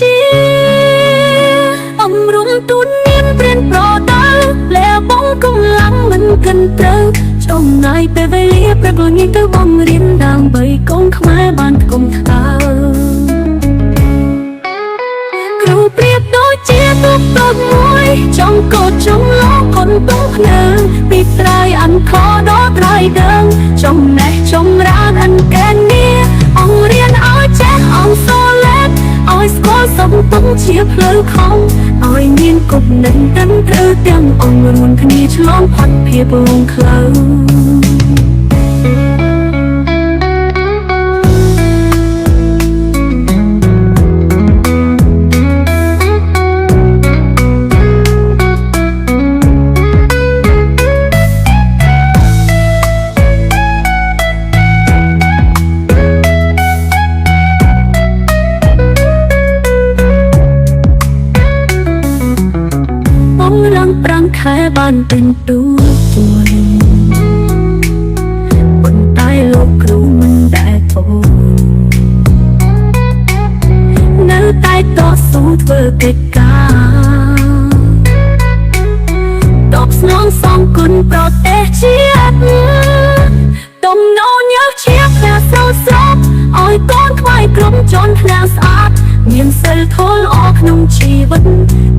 ជាអំរុំទូនមានព្រៀនប្រដៅលែបងកំឡាំងមិនកិនត្រូវចំណាយពេលវេលាប្រកងាយទៅបងរៀនដើម្បីកូនខ្មែរបានគុំថ្កើគ្រូប្រៀបដូចជាទូកតូចមួយចង់កោតចង់លោកคนต้องភ្លើងពីត្រៃអានខដល់ត្រៃដើងចំណេះចម្រើនអានកែនេះអង្គរៀនឲ្យចេះអង្គសូលេតឲ្យស្គាល់សំពងជាផ្លូវខំឲ្យមានគុណនឹងត្រឹមត្រូវទាំងអង្គរួនគ្នាឆ្លងផុតភាពលងខ្លៅប្រាំងខែបានពេញទូមួយប៉ុន្តែលោកគ្រូមិនដែលពោនៅតែតស៊ូធ្វើកិច្ចការតបស្នងសងគុណប្រទេសជាតិតំណោញើសជាផ្លែស្រស់ស្រស់ឲ្យកូនខ្មែរក្រុមជន់ផ្លែស្អាតមានសិលធម៌ល្អក្នុងជីវិត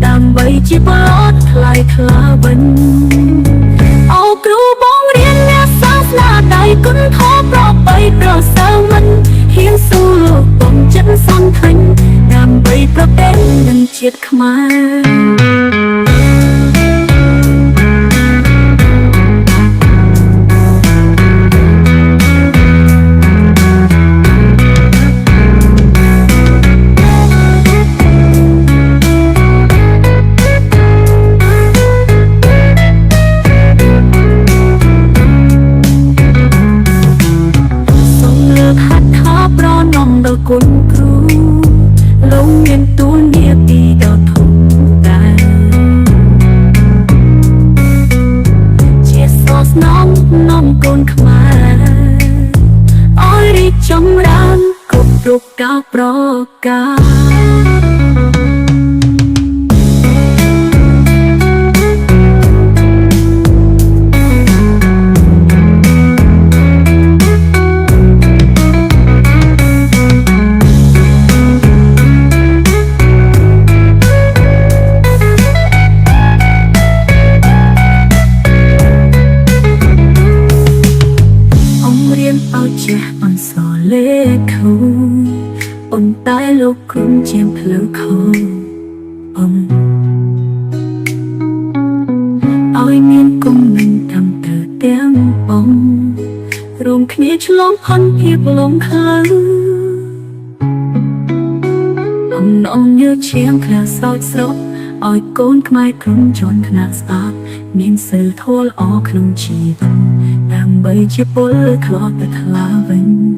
ដើម្បីជាពលរដ្ឋថ្លៃថ្លាវិញអូគ្រូបងរៀនអ្នកសាសនាដៃគុណធម៌ប្របីប្រសើរមិនហ៊ានស៊ូលោកបងចិត្តសន្តាញ់ដើម្បីប្រទេសនិងជាតិខ្មែរគុណគ្រូលោកមានទូលនាទីដ៏ធំដែរជាសរស្នំនាំកូនខ្មែរឲ្យរីកចម្រើនគ្រប់រូបកាលប្រការអនសលេខូប៉ុន្តែលោកគ្រូជាផ្លូវខំឲ្យមានគុំនឹងតាមទៅទាំងបងរួមគ្នាឆ្លងផុនភាពលំខ្លៅអំណងញើសឈាមខ្លះសោចស្រពឲ្យកូនខ្មែរក្រុមជន់ថ្នាក់ស្អាតមានសិលធម៌ល្អក្នុងជីវិតដើម្បីជាពលរដ្ឋថ្លាវិញ